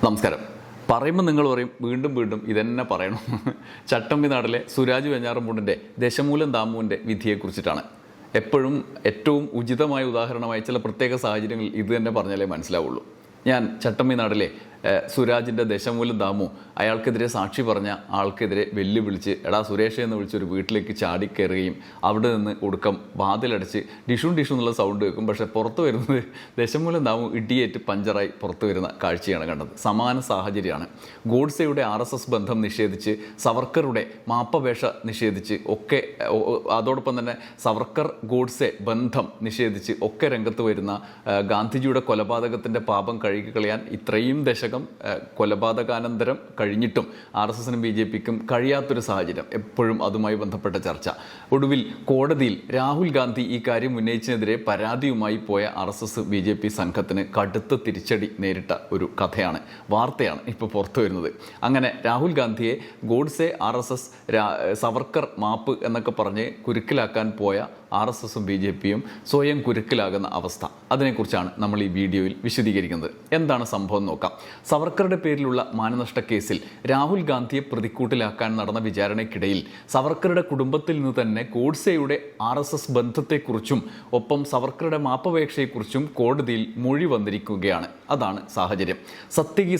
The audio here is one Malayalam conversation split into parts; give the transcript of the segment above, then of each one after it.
നമസ്കാരം. പറയുമ്പോൾ നിങ്ങൾ പറയും വീണ്ടും വീണ്ടും ഇതന്നെ പറയണം. ചട്ടമ്പിനാടിലെ സുരാജ് വെഞ്ഞാറമൂടിൻ്റെ ദശമൂലം ദാമുവിൻ്റെ വിധിയെക്കുറിച്ചിട്ടാണ്. എപ്പോഴും ഏറ്റവും ഉചിതമായ ഉദാഹരണമായി ചില പ്രത്യേക സാഹചര്യങ്ങളിൽ ഇത് തന്നെ പറഞ്ഞാലേ മനസ്സിലാവുള്ളൂ. ഞാൻ ചട്ടമ്പിനാടിലെ സുരാജിൻ്റെ ദശമൂലം ദാമു അയാൾക്കെതിരെ സാക്ഷി പറഞ്ഞ ആൾക്കെതിരെ വെല്ലുവിളിച്ച് എടാ സുരേഷ് എന്ന് വിളിച്ചൊരു വീട്ടിലേക്ക് ചാടിക്കയറുകയും അവിടെ നിന്ന് ഒടുക്കം വാതിലടച്ച് ഡിഷു ഡിഷു എന്നുള്ള സൗണ്ട് കേൾക്കും. പക്ഷേ പുറത്തു വരുന്നത് ദശമൂലം ദാമു ഇടിയേറ്റ് പഞ്ചറായി പുറത്തു വരുന്ന കാഴ്ചയാണ് കണ്ടത്. സമാന സാഹചര്യമാണ്. ഗോഡ്സെയുടെ RSS ബന്ധം നിഷേധിച്ച്, സവർക്കറുടെ മാപ്പപേക്ഷ നിഷേധിച്ച് ഒക്കെ, അതോടൊപ്പം തന്നെ സവർക്കർ ഗോഡ്സെ ബന്ധം നിഷേധിച്ച് ഒക്കെ രംഗത്ത് വരുന്ന ഗാന്ധിജിയുടെ കൊലപാതകത്തിൻ്റെ പാപം കഴുകിക്കളയാൻ ഇത്രയും ദശകം കൊലപാതകാനന്തരം കഴിഞ്ഞിട്ടും RSSനും BJPക്കും കഴിയാത്തൊരു സാഹചര്യം. എപ്പോഴും അതുമായി ബന്ധപ്പെട്ട ചർച്ച. ഒടുവിൽ കോടതിയിൽ രാഹുൽ ഗാന്ധി ഈ കാര്യം ഉന്നയിച്ചതിനെതിരെ പരാതിയുമായി പോയ RSS BJP സംഘത്തിന് കടുത്ത തിരിച്ചടി നേരിട്ട ഒരു കഥയാണ്, വാർത്തയാണ് ഇപ്പോൾ പുറത്തു വരുന്നത്. അങ്ങനെ രാഹുൽ ഗാന്ധിയെ ഗോഡ്സെ RSS സവർക്കർ മാപ്പ് എന്നൊക്കെ പറഞ്ഞ് കുരുക്കിലാക്കാൻ പോയ RSSും BJPയും സ്വയം കുരുക്കിലാകുന്ന അവസ്ഥ. അതിനെക്കുറിച്ചാണ് നമ്മൾ ഈ വീഡിയോയിൽ വിശദീകരിക്കുന്നത്. എന്താണ് സംഭവം നോക്കാം. സവർക്കറുടെ പേരിലുള്ള മാനനഷ്ട കേസിൽ രാഹുൽ ഗാന്ധിയെ പ്രതിക്കൂട്ടിലാക്കാൻ നടന്ന വിചാരണയ്ക്കിടയിൽ സവർക്കറുടെ കുടുംബത്തിൽ നിന്ന് തന്നെ ഗോഡ്സെയുടെ RSS ബന്ധത്തെക്കുറിച്ചും ഒപ്പം സവർക്കറുടെ മാപ്പപേക്ഷയെക്കുറിച്ചും കോടതിയിൽ മൊഴി വന്നിരിക്കുകയാണ്. അതാണ് സാഹചര്യം. സത്യകി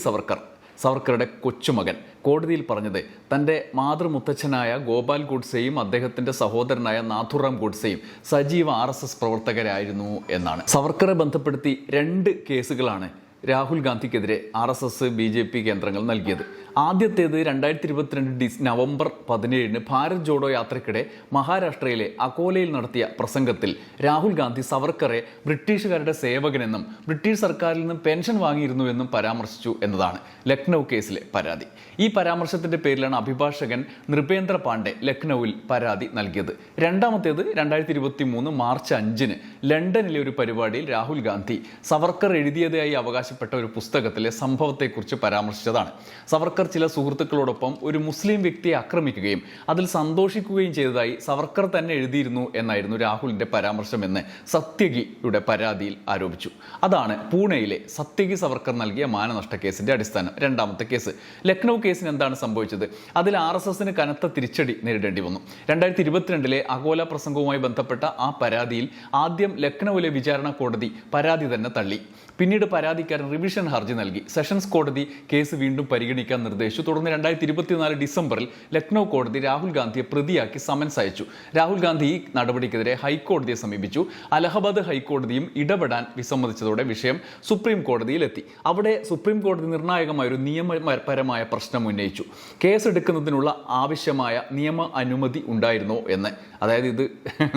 സവർക്കറുടെ കൊച്ചുമകൻ കോടതിയിൽ പറഞ്ഞത് തൻ്റെ മാതൃമുത്തച്ഛനായ ഗോപാൽ ഗോഡ്സെയും അദ്ദേഹത്തിൻ്റെ സഹോദരനായ നാഥുറാം ഗോഡ്സെയും സജീവ RSS പ്രവർത്തകരായിരുന്നു എന്നാണ്. സവർക്കറെ ബന്ധപ്പെടുത്തി 2 കേസുകളാണ് രാഹുൽ ഗാന്ധിക്കെതിരെ RSS BJP കേന്ദ്രങ്ങൾ നൽകിയത്. ആദ്യത്തേത് 2022 നവംബർ 17 ഭാരത് ജോഡോ യാത്രയ്ക്കിടെ മഹാരാഷ്ട്രയിലെ അകോലയിൽ നടത്തിയ പ്രസംഗത്തിൽ രാഹുൽ ഗാന്ധി സവർക്കറെ ബ്രിട്ടീഷുകാരുടെ സേവകനെന്നും ബ്രിട്ടീഷ് സർക്കാരിൽ നിന്ന് പെൻഷൻ വാങ്ങിയിരുന്നുവെന്നും പരാമർശിച്ചു എന്നതാണ് ലക്നൗ കേസിലെ പരാതി. ഈ പരാമർശത്തിൻ്റെ പേരിലാണ് അഭിഭാഷകൻ നൃപേന്ദ്ര പാണ്ഡെ ലക്നൌവിൽ പരാതി നൽകിയത്. രണ്ടാമത്തേത് 2023 മാർച്ച് 5 ലണ്ടനിലെ ഒരു പരിപാടിയിൽ രാഹുൽ ഗാന്ധി സവർക്കർ എഴുതിയതായി അവകാശപ്പെട്ട ഒരു പുസ്തകത്തിലെ സംഭവത്തെക്കുറിച്ച് പരാമർശിച്ചതാണ്. സവർക്കർ ചില സുഹൃത്തുക്കളോടൊപ്പം ഒരു മുസ്ലിം വ്യക്തിയെ ആക്രമിക്കുകയും അതിൽ സന്തോഷിക്കുകയും ചെയ്തതായി സവർക്കർ തന്നെ എഴുതിയിരുന്നു എന്നായിരുന്നു രാഹുലിന്റെ പരാമർശമെന്ന് സത്യകിയുടെ പരാതിയിൽ ആരോപിച്ചു. അതാണ് പൂനെയിലെ സത്യകി സവർക്കർ നൽകിയ മാനനഷ്ട കേസിന്റെ അടിസ്ഥാനം. രണ്ടാമത്തെ കേസ്. ലക്നൗ കേസിന് എന്താണ് സംഭവിച്ചത്? അതിൽ RSSന് കനത്ത തിരിച്ചടി നേരിടേണ്ടി വന്നു. 2022 അകോല പ്രസംഗവുമായി ബന്ധപ്പെട്ട ആ പരാതിയിൽ ആദ്യം ലക്നൌവിലെ വിചാരണ കോടതി പരാതി തന്നെ തള്ളി. പിന്നീട് പരാതിക്കാരൻ റിവിഷൻ ഹർജി നൽകി. സെഷൻസ് കോടതി കേസ് വീണ്ടും പരിഗണിക്കാൻ നിർദ്ദേശിച്ചു. തുടർന്ന് 2024 ഡിസംബറിൽ ലക്നൗ കോടതി രാഹുൽ ഗാന്ധിയെ പ്രതിയാക്കി സമൻസ് അയച്ചു. രാഹുൽ ഗാന്ധി ഈ നടപടിക്കെതിരെ ഹൈക്കോടതിയെ സമീപിച്ചു. അലഹബാദ് ഹൈക്കോടതിയും ഇടപെടാൻ വിസമ്മതിച്ചതോടെ വിഷയം സുപ്രീം കോടതിയിലെത്തി. അവിടെ സുപ്രീം കോടതി നിർണായകമായൊരു നിയമപരമായ പ്രശ്നം ഉന്നയിച്ചു. കേസെടുക്കുന്നതിനുള്ള ആവശ്യമായ നിയമ അനുമതി ഉണ്ടായിരുന്നോ എന്ന്, അതായത് ഇത്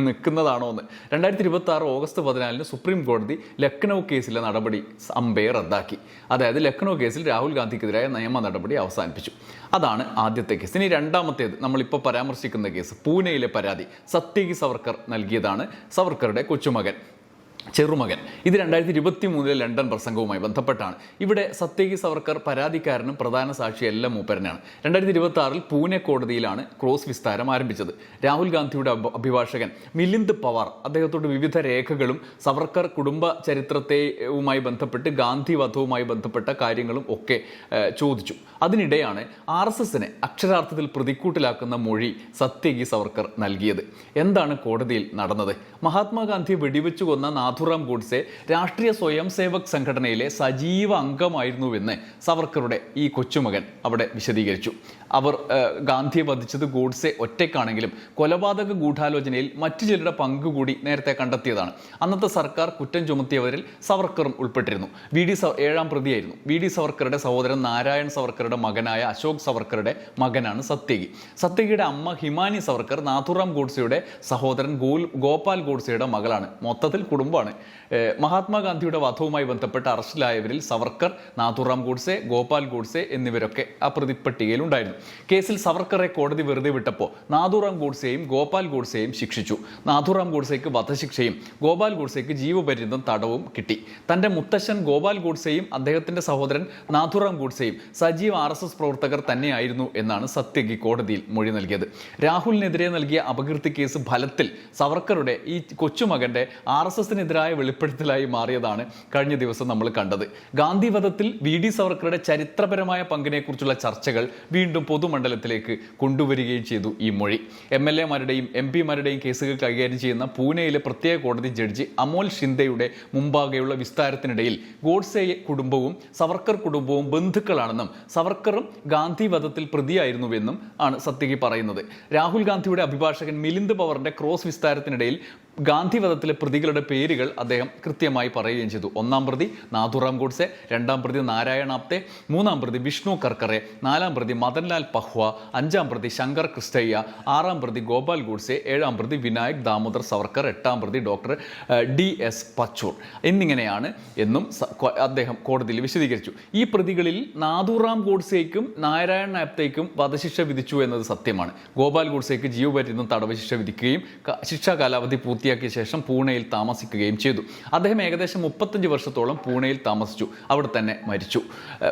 നിൽക്കുന്നതാണോ എന്ന്. 2026 ഓഗസ്റ്റ് 14 സുപ്രീം കോടതി ലക്നൗ കേസിലെ നടപടി റദ്ദാക്കി. അതായത് ലക്നൗ കേസിൽ രാഹുൽ ഗാന്ധിക്കെതിരായ നിയമ നടപടി അവസാനിപ്പിച്ചു. അതാണ് ആദ്യത്തെ കേസ്. ഇനി രണ്ടാമത്തേത് നമ്മളിപ്പോൾ പരാമർശിക്കുന്ന കേസ്, പൂനെയിലെ പരാതി സത്യകി സവർക്കർ നൽകിയതാണ്. സവർക്കറുടെ കൊച്ചുമകൻ, ചെറുമകൻ. ഇത് 2023 ലണ്ടൻ പ്രസംഗവുമായി ബന്ധപ്പെട്ടാണ്. ഇവിടെ സത്യകി സവർക്കർ പരാതിക്കാരനും പ്രധാന സാക്ഷി എല്ലാം മൂപ്പരനാണ്. 2026 പൂനെ കോടതിയിലാണ് ക്രോസ് വിസ്താരം ആരംഭിച്ചത്. രാഹുൽ ഗാന്ധിയുടെ അഭിഭാഷകൻ മിലിന്ദ് പവാർ അദ്ദേഹത്തോട് വിവിധ രേഖകളും സവർക്കർ കുടുംബ ചരിത്രത്തെയുമായി ബന്ധപ്പെട്ട് ഗാന്ധി വധവുമായി ബന്ധപ്പെട്ട കാര്യങ്ങളും ഒക്കെ ചോദിച്ചു. അതിനിടെയാണ് RSSനെ അക്ഷരാർത്ഥത്തിൽ പ്രതിക്കൂട്ടിലാക്കുന്ന മൊഴി സത്യകി സവർക്കർ നൽകിയത്. എന്താണ് കോടതിയിൽ നടന്നത്? മഹാത്മാഗാന്ധിയെ വെടിവെച്ചു കൊന്ന നാഥുറാം ഗോഡ്സെ രാഷ്ട്രീയ സ്വയം സേവക് സംഘടനയിലെ സജീവ അംഗമായിരുന്നുവെന്ന് സവർക്കറുടെ ഈ കൊച്ചുമകൻ അവിടെ വിശദീകരിച്ചു. അവർ ഗാന്ധിയെ വധിച്ചത് ഗോഡ്സെ ഒറ്റയ്ക്കാണെങ്കിലും കൊലപാതക ഗൂഢാലോചനയിൽ മറ്റു ചിലരുടെ പങ്കുകൂടി നേരത്തെ കണ്ടെത്തിയതാണ്. അന്നത്തെ സർക്കാർ കുറ്റം ചുമത്തിയവരിൽ സവർക്കറും ഉൾപ്പെട്ടിരുന്നു. ഏഴാം പ്രതിയായിരുന്നു. VD സവർക്കറുടെ സഹോദരൻ നാരായൺ സവർക്കറുടെ മകനായ അശോക് സവർക്കറുടെ മകനാണ് സത്യകി. സത്യകിയുടെ അമ്മ ഹിമാനി സവർക്കർ നാഥുറാം ഗോഡ്സെയുടെ സഹോദരൻ ഗോപാൽ ഗോഡ്സെയുടെ മകളാണ്. മൊത്തത്തിൽ കുടുംബമാണ്. മഹാത്മാഗാന്ധിയുടെ വധവുമായി ബന്ധപ്പെട്ട് അറസ്റ്റിലായവരിൽ സവർക്കർ, നാഥുറാം ഗോഡ്സെ, ഗോപാൽ ഗോഡ്സെ എന്നിവരൊക്കെ ആ പ്രതിപ്പട്ടികയിൽ ഉണ്ടായിരുന്നു. കേസിൽ സവർക്കറെ കോടതി വെറുതെ വിട്ടപ്പോൾ നാഥുറാം ഗോഡ്സെയും ഗോപാൽ ഗോഡ്സെയും ശിക്ഷിച്ചു. നാഥുറാം ഗോഡ്സെയ്ക്ക് വധശിക്ഷയും ഗോപാൽ ഗോഡ്സെയ്ക്ക് ജീവപര്യന്തം തടവും കിട്ടി. തൻ്റെ മുത്തശ്ശൻ ഗോപാൽ ഗോഡ്സെയും അദ്ദേഹത്തിൻ്റെ സഹോദരൻ നാഥുറാം ഗോഡ്സെയും സജീവ RSS പ്രവർത്തകർ തന്നെയായിരുന്നു എന്നാണ് സത്യകി കോടതിയിൽ മൊഴി നൽകിയത്. രാഹുലിനെതിരെ നൽകിയ അപകീർത്തി കേസ് ഫലത്തിൽ സവർക്കറുടെ ഈ കൊച്ചുമകൻ്റെ RSSനെതിരെ സർക്കാരിനെതിരായ വെളിപ്പെടുത്തലായി മാറിയതാണ് കഴിഞ്ഞ ദിവസം നമ്മൾ കണ്ടത്. ഗാന്ധി വധത്തിൽ VD സവർക്കറുടെ ചരിത്രപരമായ പങ്കിനെക്കുറിച്ചുള്ള ചർച്ചകൾ വീണ്ടും പൊതുമണ്ഡലത്തിലേക്ക് കൊണ്ടുവരികയും ചെയ്തു ഈ മൊഴി. MLA-മാരുടെയും MP-മാരുടെയും കേസുകൾ കൈകാര്യം ചെയ്യുന്ന പൂനെയിലെ പ്രത്യേക കോടതി ജഡ്ജി അമോൽ ഷിന്ദെയുടെ മുമ്പാകെയുള്ള വിസ്താരത്തിനിടയിൽ ഗോഡ്സെ കുടുംബവും സവർക്കർ കുടുംബവും ബന്ധുക്കളാണെന്നും സവർക്കറും ഗാന്ധി വധത്തിൽ പ്രതിയായിരുന്നുവെന്നും ആണ് സത്യകി പറയുന്നത്. രാഹുൽ ഗാന്ധിയുടെ അഭിഭാഷകൻ മിലിന്ദ് പവറിന്റെ ക്രോസ് വിസ്താരത്തിനിടയിൽ ഗാന്ധി വധത്തിലെ പ്രതികളുടെ പേരുകൾ അദ്ദേഹം കൃത്യമായി പറയുകയും ചെയ്തു. ഒന്നാം പ്രതി നാഥുറാം ഗോഡ്സെ, രണ്ടാം പ്രതി നാരായൺ ആപ്തെ, മൂന്നാം പ്രതി വിഷ്ണു കർക്കറെ, നാലാം പ്രതി മദൻലാൽ പഹ്വ, അഞ്ചാം പ്രതി ശങ്കർ ക്രിസ്റ്റയ്യ, ആറാം പ്രതി ഗോപാൽ ഗോഡ്സെ, ഏഴാം പ്രതി വിനായക് ദാമോദർ സവർക്കർ, എട്ടാം പ്രതി ഡോക്ടർ DS പച്ചൂർ എന്നിങ്ങനെയാണ് എന്നും അദ്ദേഹം കോടതിയിൽ വിശദീകരിച്ചു. ഈ പ്രതികളിൽ നാഥുറാം ഗോഡ്സെയ്ക്കും നാരായൺ ആപ്തേക്കും വധശിക്ഷ വിധിച്ചു എന്നത് സത്യമാണ്. ഗോപാൽ ഗോഡ്സെയ്ക്ക് ജീവപര്യന്തം തടവ് ശിക്ഷ വിധിക്കുകയും ശിക്ഷാ കാലാവധി പൂർത്തിയാക്കിയ ശേഷം പൂനെയിൽ താമസിക്കുകയും ചെയ്തു. അദ്ദേഹം ഏകദേശം 35 വർഷത്തോളം പൂനെയിൽ താമസിച്ചു, അവിടെ തന്നെ മരിച്ചു.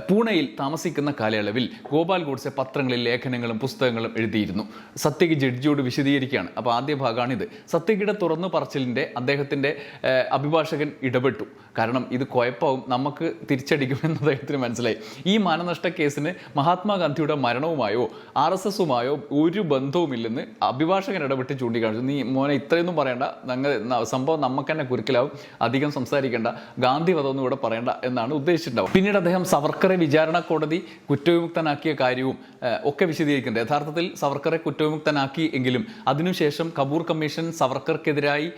പൂനെയിൽ താമസിക്കുന്ന കാലയളവിൽ ഗോപാൽ ഗോഡ്സെ പത്രങ്ങളിൽ ലേഖനങ്ങളും പുസ്തകങ്ങളും എഴുതിയിരുന്നു. സത്യകി ജഡ്ജിയോട് വിശദീകരിക്കുകയാണ്. അപ്പോൾ ആദ്യ ഭാഗമാണിത്. സത്യകിയുടെ തുറന്നു പറച്ചിലിൻ്റെ അദ്ദേഹത്തിൻ്റെ അഭിഭാഷകൻ ഇടപെട്ടു. കാരണം ഇത് കുഴപ്പവും നമുക്ക് തിരിച്ചടിക്കുമെന്ന് അദ്ദേഹത്തിന് മനസ്സിലായി. ഈ മാനനഷ്ട കേസിന് മഹാത്മാഗാന്ധിയുടെ മരണവുമായോ RSSുമായോ ഒരു ബന്ധവുമില്ലെന്ന് അഭിഭാഷകൻ ഇടപെട്ട് ചൂണ്ടിക്കാണിച്ചു. നീ മോനെ ഇത്രയൊന്നും പറയണ്ട, സംഭവം നമുക്ക് തന്നെ കുരുക്കലാവും, അധികം സംസാരിക്കേണ്ട, ഗാന്ധി വധമൊന്നും ഇവിടെ പറയണ്ട എന്നാണ് ഉദ്ദേശിച്ചിട്ടുണ്ടാവും. പിന്നീട് അദ്ദേഹം സവർക്കറെ വിചാരണ കോടതി കുറ്റവിമുക്തനാക്കിയ കാര്യവും ഒക്കെ വിശദീകരിക്കുന്നുണ്ട്. യഥാർത്ഥത്തിൽ സവർക്കറെ കുറ്റവിമുക്തനാക്കി എങ്കിലും അതിനുശേഷം കപൂർ കമ്മീഷൻ സവർക്കർക്കെതിരായി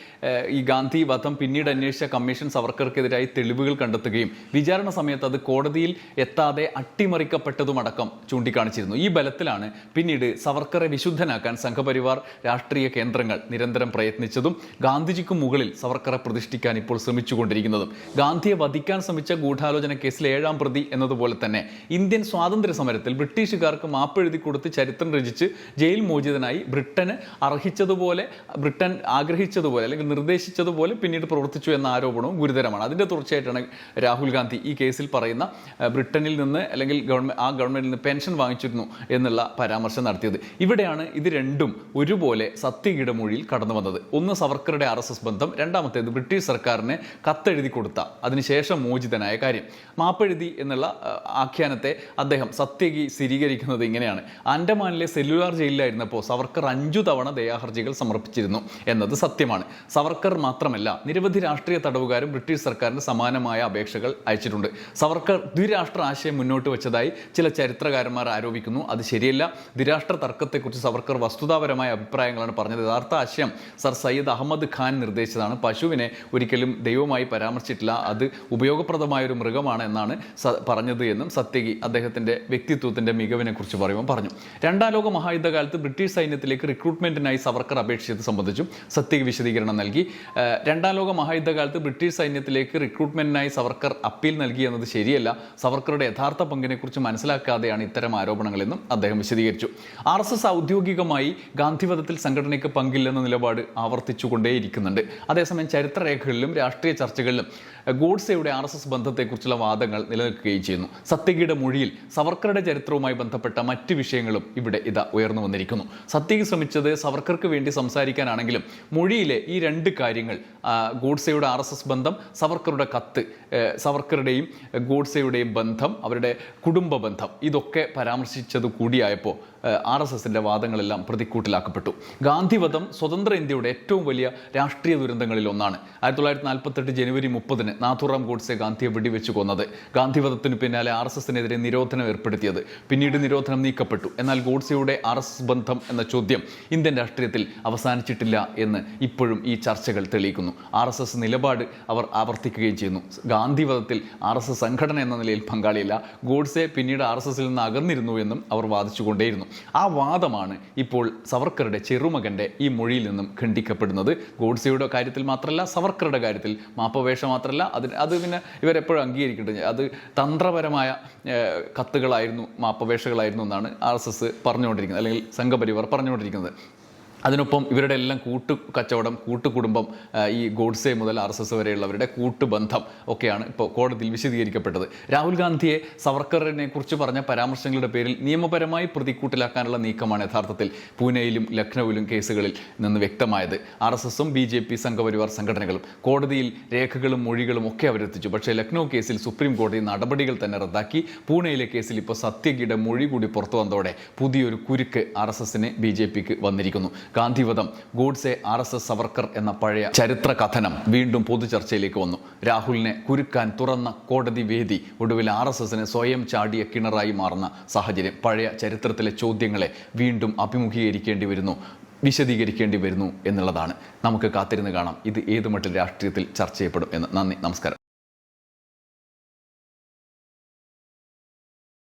ഈ ഗാന്ധി വധം പിന്നീട് അന്വേഷിച്ച കമ്മീഷൻ സവർക്കർക്കെതിരായി തെളിവുകൾ കണ്ടെത്തുകയും വിചാരണ സമയത്ത് അത് കോടതിയിൽ എത്താതെ അട്ടിമറിക്കപ്പെട്ടതുമടക്കം ചൂണ്ടിക്കാണിച്ചിരുന്നു. ഈ ബലത്തിലാണ് പിന്നീട് സവർക്കറെ വിശുദ്ധനാക്കാൻ സംഘപരിവാർ രാഷ്ട്രീയ കേന്ദ്രങ്ങൾ നിരന്തരം പ്രയത്നിച്ചതും ഗാന്ധിജിക്ക് മുകളിൽ സവർക്കറെ പ്രതിഷ്ഠിക്കാൻ ഇപ്പോൾ ശ്രമിച്ചുകൊണ്ടിരിക്കുന്നതും. ഗാന്ധിയെ വധിക്കാൻ ശ്രമിച്ച ഗൂഢാലോചന കേസിൽ 7ാം പ്രതി എന്നതുപോലെ തന്നെ ഇന്ത്യൻ സ്വാതന്ത്ര്യ സമരത്തിൽ ബ്രിട്ടീഷുകാർക്ക് മാപ്പെഴുതി കൊടുത്ത് ചരിത്രം രചിച്ച് ജയിൽ മോചിതനായി ബ്രിട്ടന് ബ്രിട്ടൻ ആഗ്രഹിച്ചതുപോലെ അല്ലെങ്കിൽ നിർദ്ദേശിച്ചതുപോലെ പിന്നീട് പ്രവർത്തിച്ചു എന്ന ആരോപണവും ഗുരുതരമാണ്. അതിൻ്റെ തുടർച്ചയായിട്ടാണ് രാഹുൽ ഗാന്ധി ഈ കേസിൽ പറയുന്ന ബ്രിട്ടനിൽ നിന്ന് അല്ലെങ്കിൽ ഗവൺമെന്റിൽ നിന്ന് പെൻഷൻ വാങ്ങിച്ചിരുന്നു എന്നുള്ള പരാമർശം നടത്തിയത്. ഇവിടെയാണ് ഇത് രണ്ടും ഒരുപോലെ സത്യകിയുടെ മൊഴിയിൽ കടന്നു വന്നത്. ഒന്ന് സവർക്കറുടെ RSS ബന്ധം, രണ്ടാമത്തേത് ബ്രിട്ടീഷ് സർക്കാരിന് കത്തെഴുതി കൊടുത്ത അതിനുശേഷം മോചിതനായ കാര്യം. മാപ്പെഴുതി എന്നുള്ള ആഖ്യാനത്തെ അദ്ദേഹം സത്യകി സ്ഥിരീകരിക്കുന്നത് ഇങ്ങനെയാണ്. ആൻഡമാനിലെ സെല്ലുലാർ ജയിലിലായിരുന്നപ്പോൾ സവർക്കർ 5 തവണ ദയാഹർജികൾ സമർപ്പിച്ചിരുന്നു എന്നത് സത്യമാണ്. സവർക്കർ മാത്രമല്ല, നിരവധി രാഷ്ട്രീയ തടവുകാരും ബ്രിട്ടീഷ് സർക്കാരിന് സമാനമായ അപേക്ഷകൾ അയച്ചിട്ടുണ്ട്. സവർക്കർ ദ്വിരാഷ്ട്ര ആശയം മുന്നോട്ട് വെച്ചതായി ചില ചരിത്രകാരന്മാർ ആരോപിക്കുന്നു. അത് ശരിയല്ല. ദ്വിരാഷ്ട്ര തർക്കത്തെക്കുറിച്ച് സവർക്കർ വസ്തുതാപരമായ അഭിപ്രായങ്ങളാണ് പറഞ്ഞത്. യഥാർത്ഥ ആശയം സർ സയ്യിദ് അഹമ്മദ് ഖാൻ നിർദ്ദേശിച്ചതാണ്. പശുവിനെ ഒരിക്കലും ദൈവമായി പരാമർശിച്ചിട്ടില്ല, അത് ഉപയോഗപ്രദമായ ഒരു മൃഗമാണ് എന്നാണ് പറഞ്ഞത് എന്നും സത്യകി അദ്ദേഹത്തിൻ്റെ വ്യക്തിത്വത്തിൻ്റെ മികവിനെ കുറിച്ച് പറയുമ്പോൾ പറഞ്ഞു. രണ്ടാം ലോക മഹായുദ്ധകാലത്ത് ബ്രിട്ടീഷ് സൈന്യത്തിലേക്ക് റിക്രൂട്ട്മെന്റിനായി സവർക്കർ അപേക്ഷിച്ചത് സംബന്ധിച്ചും സത്യകി വിശദീകരണം നൽകി. രണ്ടാം ലോക മഹായുദ്ധകാലത്ത് ബ്രിട്ടീഷ് സൈന്യത്തിലേക്ക് റിക്രൂട്ട്മെന്റിനായി സവർക്കർ അപ്പീൽ നൽകി എന്നത് ശരിയല്ല. സവർക്കറുടെ യഥാർത്ഥ പങ്കിനെക്കുറിച്ച് മനസ്സിലാക്കാതെയാണ് ഇത്തരം ആരോപണങ്ങളെന്നും അദ്ദേഹം വിശദീകരിച്ചു. RSS ഔദ്യോഗികമായി ഗാന്ധിവധത്തിൽ സംഘടനയ്ക്ക് പങ്കില്ലെന്ന നിലപാട് ആവർത്തിച്ചുകൊണ്ടേയിരിക്കുന്നുണ്ട്. അതേസമയം ചരിത്രരേഖകളിലും രാഷ്ട്രീയ ചർച്ചകളിലും ഗോഡ്സെയുടെ RSS ബന്ധത്തെക്കുറിച്ചുള്ള വാദങ്ങൾ നിലനിൽക്കുകയും ചെയ്യുന്നു. സത്യകിയുടെ മൊഴിയിൽ സവർക്കറുടെ ചരിത്രവുമായി ബന്ധപ്പെട്ട മറ്റ് വിഷയങ്ങളും ഇവിടെ ഉയർന്നു വന്നിരിക്കുന്നു. സത്യകി ശ്രമിച്ചത് സവർക്കർക്ക് വേണ്ടി സംസാരിക്കാനാണെങ്കിലും മൊഴിയിലെ ഈ 2 കാര്യങ്ങൾ, ഗോഡ്സെയുടെ RSS ബന്ധം, സവർക്കറുടെ കത്ത്, സവർക്കറുടെയും ഗോഡ്സെയുടെയും ബന്ധം, അവരുടെ കുടുംബ ബന്ധം, ഇതൊക്കെ പരാമർശിച്ചത് കൂടിയായപ്പോൾ RSSന്റെ വാദങ്ങളെല്ലാം പ്രതിക്കൂട്ടിലാക്കപ്പെട്ടു. ഗാന്ധിവധം സ്വതന്ത്ര ഇന്ത്യയുടെ ഏറ്റവും വലിയ രാഷ്ട്രീയ ദുരന്തങ്ങളിൽ ഒന്നാണ്. 1948 ജനുവരി 30 നാഥുറാം ഗോഡ്സെ ഗാന്ധിയെ വെടിവെച്ച് കൊന്നത്. ഗാന്ധിവധത്തിന് പിന്നാലെ RSSനെതിരെ നിരോധനം ഏർപ്പെടുത്തിയത്. പിന്നീട് നിരോധനം നീക്കപ്പെട്ടു. എന്നാൽ ഗോഡ്സെയുടെ RSS ബന്ധം എന്ന ചോദ്യം ഇന്ത്യൻ രാഷ്ട്രീയത്തിൽ അവസാനിച്ചിട്ടില്ല എന്ന് ഇപ്പോഴും ഈ ചർച്ചകൾ തെളിയിക്കുന്നു. RSS നിലപാട് അവർ ആവർത്തിക്കുകയും ചെയ്യുന്നു. ഗാന്ധിവധത്തിൽ RSS സംഘടന എന്ന നിലയിൽ പങ്കാളിയല്ല. ഗോഡ്സെ പിന്നീട് RSSൽ നിന്ന് അകന്നിരുന്നു എന്നും അവർ വാദിച്ചുകൊണ്ടേയിരുന്നു. ആ വാദമാണ് ഇപ്പോൾ സവർക്കറുടെ ചെറുമകൻ്റെ ഈ മൊഴിയിൽ നിന്നും ഖണ്ഡിക്കപ്പെടുന്നത്. ഗോഡ്സെയുടെ കാര്യത്തിൽ മാത്രമല്ല, സവർക്കറുടെ കാര്യത്തിൽ മാപ്പപേക്ഷ മാത്രമല്ല, അത് പിന്നെ ഇവരെപ്പോഴും അംഗീകരിക്കേണ്ടത് അത് തന്ത്രപരമായ കത്തുകളായിരുന്നു, മാപ്പപേക്ഷകളായിരുന്നു എന്നാണ് RSS പറഞ്ഞുകൊണ്ടിരിക്കുന്നത്, അല്ലെങ്കിൽ സംഘപരിവാർ പറഞ്ഞുകൊണ്ടിരിക്കുന്നത്. അതിനൊപ്പം ഇവരുടെ എല്ലാം കച്ചവടം കൂട്ടുകുടുംബം, ഈ ഗോഡ്സെ മുതൽ RSS വരെയുള്ളവരുടെ കൂട്ടുബന്ധം ഒക്കെയാണ് ഇപ്പോൾ കോടതിയിൽ വിശദീകരിക്കപ്പെട്ടത്. രാഹുൽ ഗാന്ധിയെ സവർക്കറിനെ കുറിച്ച് പറഞ്ഞ പരാമർശങ്ങളുടെ പേരിൽ നിയമപരമായി പ്രതിക്കൂട്ടിലാക്കാനുള്ള നീക്കമാണ് യഥാർത്ഥത്തിൽ പൂനെയിലും ലക്നൌവിലും കേസുകളിൽ നിന്ന് വ്യക്തമായത്. RSSും BJP സംഘപരിവാർ സംഘടനകളും കോടതിയിൽ രേഖകളും മൊഴികളും ഒക്കെ അവരെത്തിച്ചു. പക്ഷേ ലക്നൗ കേസിൽ സുപ്രീം കോടതി നടപടികൾ തന്നെ റദ്ദാക്കി. പൂനെയിലെ കേസിൽ ഇപ്പോൾ സത്യകിയുടെ മൊഴി കൂടി പുറത്തു വന്നതോടെ പുതിയൊരു കുരുക്ക് RSSന് BJPക്ക് വന്നിരിക്കുന്നു. ഗാന്ധിവധം, ഗോഡ്സെ, RSS, സവർക്കർ എന്ന പഴയ ചരിത്ര കഥനം വീണ്ടും പൊതുചർച്ചയിലേക്ക് വന്നു. രാഹുലിനെ കുരുക്കാൻ തുറന്ന കോടതി വേദി ഒടുവിൽ RSSന് സ്വയം ചാടിയ കിണറായി മാറുന്ന സാഹചര്യം. പഴയ ചരിത്രത്തിലെ ചോദ്യങ്ങളെ വീണ്ടും അഭിമുഖീകരിക്കേണ്ടി വരുന്നു, വിശദീകരിക്കേണ്ടി വരുന്നു എന്നുള്ളതാണ്. നമുക്ക് കാത്തിരുന്ന് കാണാം ഇത് ഏത് മട്ടിൽ രാഷ്ട്രീയത്തിൽ ചർച്ച ചെയ്യപ്പെടും എന്ന്. നന്ദി, നമസ്കാരം.